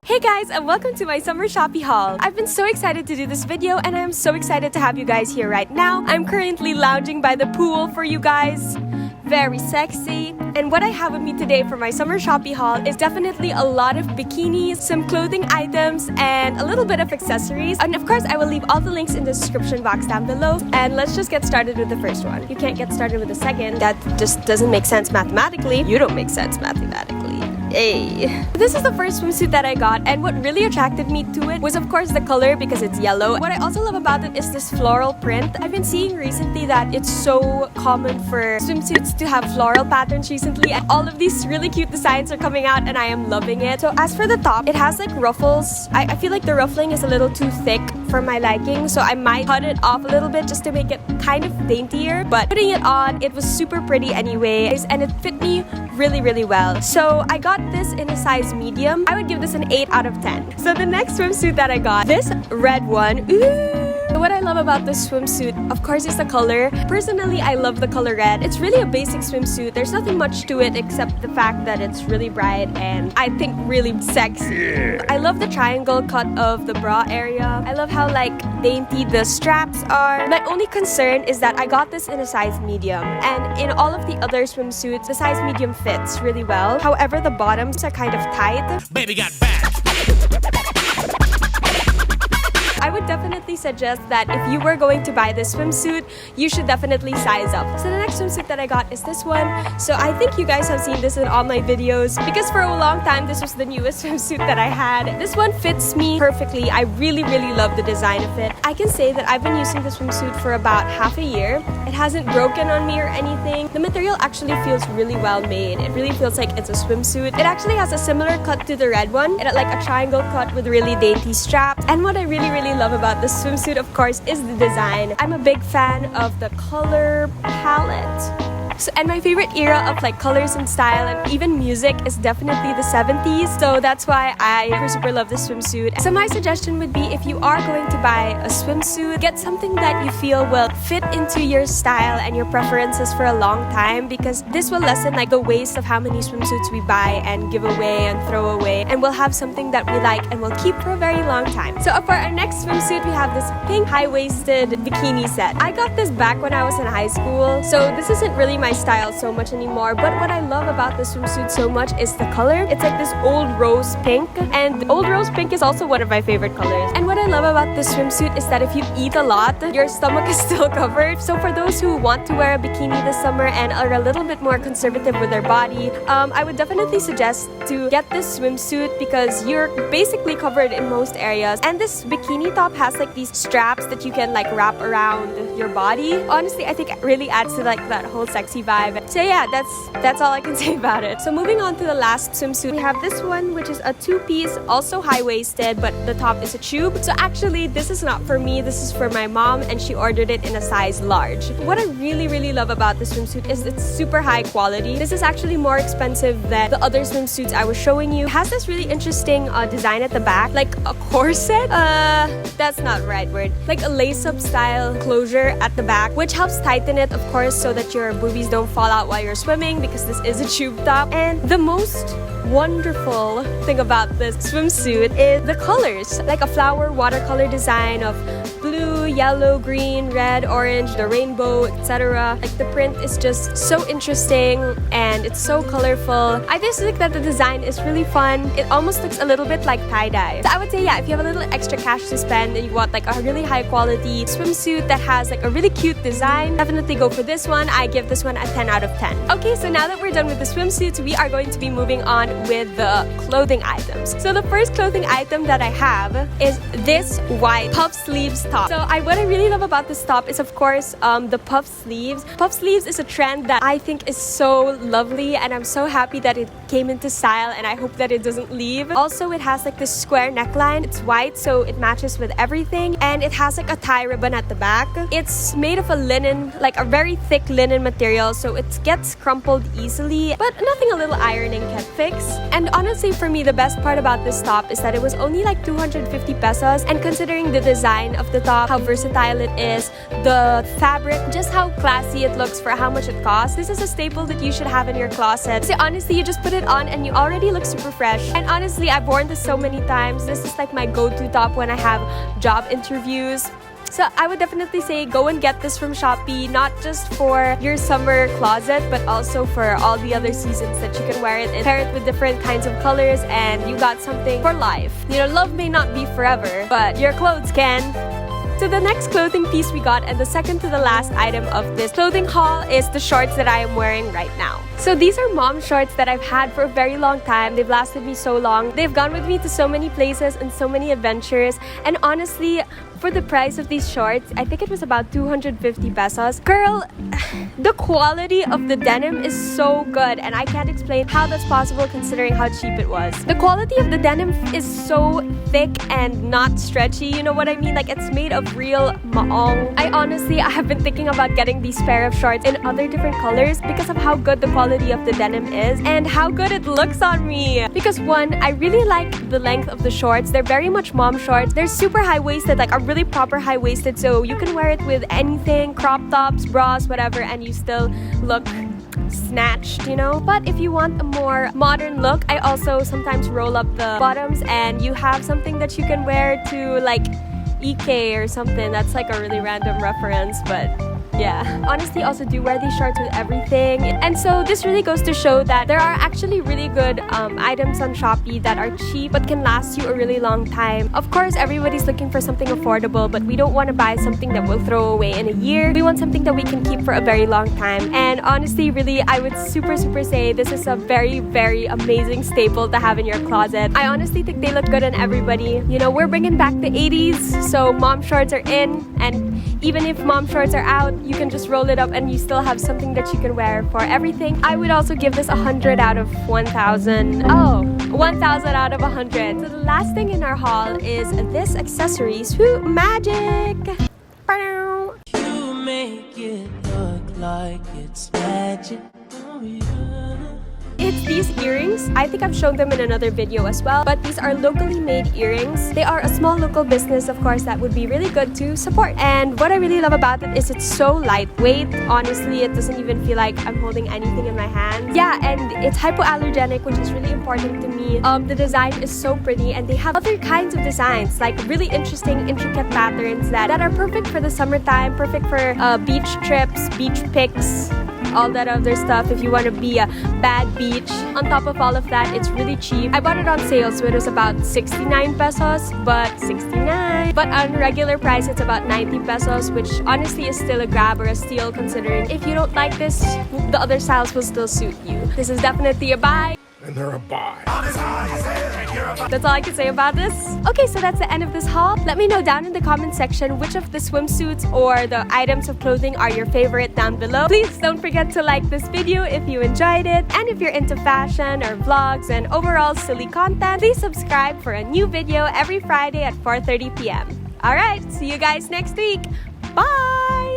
Hey guys, and welcome to my summer Shopee haul. I've been so excited to do this video and I am so excited to have you guys here right now. I'm currently lounging by the pool for you guys. Very sexy. And what I have with me today for my summer Shopee haul is definitely a lot of bikinis, some clothing items, and a little bit of accessories. And of course, I will leave all the links in the description box down below. And let's just get started with the first one. You can't get started with the second. That just doesn't make sense mathematically. You don't make sense mathematically. Hey. This is the first swimsuit that I got, and what really attracted me to it was of course the color because it's yellow. What I also love about it is this floral print. I've been seeing recently that it's so common for swimsuits to have floral patterns recently, and all of these really cute designs are coming out and I am loving it. So as for the top, it has like ruffles. I feel like the ruffling is a little too thick for my liking, so I might cut it off a little bit just to make it kind of daintier, but putting it on, it was super pretty anyways, and it fit me really well. So I got this in a size medium. I would give this an 8 out of 10. So the next swimsuit that I got, this red one. Ooh! What I love about this swimsuit, of course, is the color. Personally, I love the color red. It's really a basic swimsuit. There's nothing much to it except the fact that it's really bright and I think really sexy. Yeah. I love the triangle cut of the bra area. I love how like dainty the straps are. My only concern is that I got this in a size medium, and in all of the other swimsuits, the size medium fits really well. However, the bottoms are kind of tight. Baby got back. I would definitely suggest that if you were going to buy this swimsuit, you should definitely size up. So the next swimsuit that I got is this one. So I think you guys have seen this in all my videos because for a long time, this was the newest swimsuit that I had. This one fits me perfectly. I really love the design of it. I can say that I've been using this swimsuit for about half a year. It hasn't broken on me or anything. The material actually feels really well made. It really feels like it's a swimsuit. It actually has a similar cut to the red one. It had like a triangle cut with really dainty straps. And what I really love about this swimsuit, of course, is the design. I'm a big fan of the color palette. And my favorite era of like colors and style and even music is definitely the 70s. So that's why I super love this swimsuit. So my suggestion would be, if you are going to buy a swimsuit, get something that you feel will fit into your style and your preferences for a long time, because this will lessen like the waste of how many swimsuits we buy and give away and throw away, and we'll have something that we like and will keep for a very long time. So for our next swimsuit, we have this pink high-waisted bikini set. I got this back when I was in high school, so this isn't really my style so much anymore, but what I love about this swimsuit so much is the color. It's like this old rose pink, and old rose pink is also one of my favorite colors. And what I love about this swimsuit is that if you eat a lot, your stomach is still covered. So for those who want to wear a bikini this summer and are a little bit more conservative with their body, I would definitely suggest to get this swimsuit because you're basically covered in most areas. And this bikini top has like these straps that you can like wrap around your body. Honestly, I think it really adds to like that whole sexy vibe. So yeah, that's all I can say about it. So moving on to the last swimsuit, we have this one, which is a two-piece, also high-waisted, but the top is a tube. So actually, this is not for me. This is for my mom, and she ordered it in a size large. What I really love about this swimsuit is it's super high quality. This is actually more expensive than the other swimsuits I was showing you. It has this really interesting design at the back, like a corset. That's not the right word. Like a lace-up style closure at the back, which helps tighten it, of course, so that your boobies don't fall out while you're swimming, because this is a tube top. And the most wonderful thing about this swimsuit is the colors, like a flower watercolor design of blue, yellow, green, red, orange, the rainbow, etc. Like the print is just so interesting and it's so colorful. I just think that the design is really fun. It almost looks a little bit like tie-dye. So I would say, yeah, if you have a little extra cash to spend and you want like a really high quality swimsuit that has like a really cute design, definitely go for this one. I give this one a 10 out of 10. Okay, so now that we're done with the swimsuits, we are going to be moving on with the clothing items. So the first clothing item that I have is this white puff sleeves top. So what I really love about this top is, of course, the puff sleeves. Puff sleeves is a trend that I think is so lovely, and I'm so happy that it came into style, and I hope that it doesn't leave. Also, it has like this square neckline. It's white, so it matches with everything, and it has like a tie ribbon at the back. It's made of a linen, like a very thick linen material, so it gets crumpled easily, but nothing a little ironing can fix. bucks. And honestly, for me, the best part about this top is that it was only like 250 pesos. And considering the design of the top, how versatile it is, the fabric, just how classy it looks for how much it costs, this is a staple that you should have in your closet. So honestly, you just put it on and you already look super fresh. And honestly, I've worn this so many times. This is like my go-to top when I have job interviews. So I would definitely say go and get this from Shopee, not just for your summer closet, but also for all the other seasons that you can wear it and pair it with different kinds of colors, and you got something for life. You know, love may not be forever, but your clothes can. So the next clothing piece we got, and the second to the last item of this clothing haul, is the shorts that I am wearing right now. So these are mom shorts that I've had for a very long time. They've lasted me so long. They've gone with me to so many places and so many adventures. And honestly, for the price of these shorts, I think it was about 250 pesos. Girl, the quality of the denim is so good, and I can't explain how that's possible considering how cheap it was. The quality of the denim is so thick and not stretchy, you know what I mean? Like, it's made of real maong. I have been thinking about getting these pair of shorts in other different colors because of how good the quality of the denim is and how good it looks on me. Because one, I really like the length of the shorts. They're very much mom shorts. They're super high-waisted, like a really proper high-waisted, so you can wear it with anything, crop tops, bras, whatever, and you still look snatched, you know? But if you want a more modern look, I also sometimes roll up the bottoms and you have something that you can wear to like EK or something. That's like a really random reference, but yeah. Honestly, also do wear these shorts with everything. And so this really goes to show that there are actually really good items on Shopee that are cheap but can last you a really long time. Of course, everybody's looking for something affordable, but we don't want to buy something that we'll throw away in a year. We want something that we can keep for a very long time. And honestly, really, I would super say this is a very amazing staple to have in your closet. I honestly think they look good on everybody. You know, we're bringing back the 80s, so mom shorts are in, and even if mom shorts are out, you can just roll it up and you still have something that you can wear for everything. I would also give this 100 out of 1,000. Oh, 1,000 out of 100. So the last thing in our haul is this accessory. Swoop magic! You make it look like it's magic. Oh, yeah. It's these earrings. I think I've shown them in another video as well, but these are locally made earrings. They are a small local business, of course, that would be really good to support. And what I really love about it is it's so lightweight. Honestly, it doesn't even feel like I'm holding anything in my hands. Yeah, and it's hypoallergenic, which is really important to me. The design is so pretty, and they have other kinds of designs, like really interesting, intricate patterns that are perfect for the summertime, perfect for beach trips, beach pics, all that other stuff if you want to be a bad beach. On top of all of that, it's really cheap. I bought it on sale, so it was about 69 pesos, but on regular price, it's about 90 pesos, which honestly is still a grab or a steal considering if you don't like this, the other styles will still suit you. This is definitely a buy. And they're a buy. That's all I can say about this. Okay, so that's the end of this haul. Let me know down in the comment section which of the swimsuits or the items of clothing are your favorite down below. Please don't forget to like this video if you enjoyed it. And if you're into fashion or vlogs and overall silly content, please subscribe for a new video every Friday at 4:30 p.m. Alright, see you guys next week. Bye!